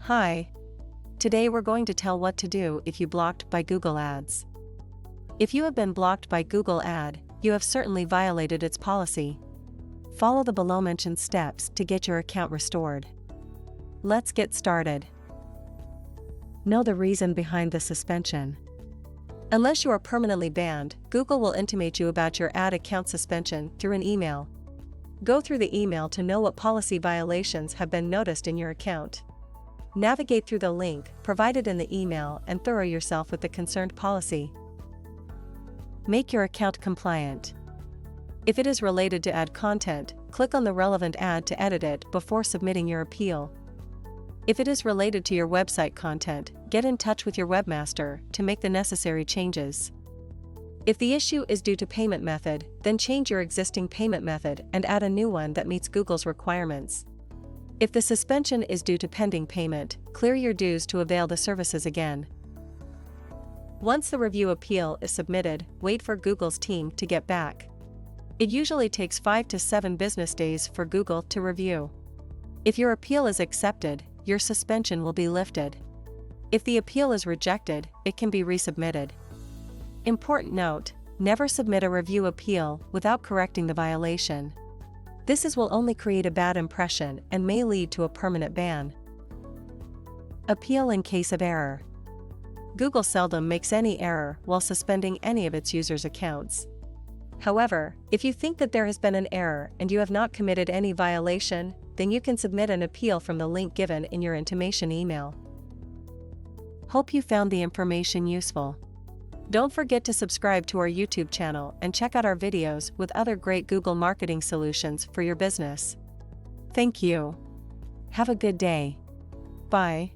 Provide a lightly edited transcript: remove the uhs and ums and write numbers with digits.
Hi. Today we're going to tell what to do if you blocked by Google Ads. If you have been blocked by Google Ad, you have certainly violated its policy. Follow the below-mentioned steps to get your account restored. Let's get started. Know the reason behind the suspension. Unless you are permanently banned, Google will intimate you about your ad account suspension through an email. Go through the email to know what policy violations have been noticed in your account. Navigate through the link provided in the email and thorough yourself with the concerned policy. Make your account compliant. If it is related to ad content, click on the relevant ad to edit it before submitting your appeal. If it is related to your website content, get in touch with your webmaster to make the necessary changes. If the issue is due to payment method, then change your existing payment method and add a new one that meets Google's requirements. If the suspension is due to pending payment, clear your dues to avail the services again. Once the review appeal is submitted, wait for Google's team to get back. It usually takes 5 to 7 business days for Google to review. If your appeal is accepted, your suspension will be lifted. If the appeal is rejected, it can be resubmitted. Important note: never submit a review appeal without correcting the violation. This will only create a bad impression and may lead to a permanent ban. Appeal in case of error. Google seldom makes any error while suspending any of its users' accounts. However, if you think that there has been an error and you have not committed any violation, then you can submit an appeal from the link given in your intimation email. Hope you found the information useful. Don't forget to subscribe to our YouTube channel and check out our videos with other great Google marketing solutions for your business. Thank you. Have a good day. Bye.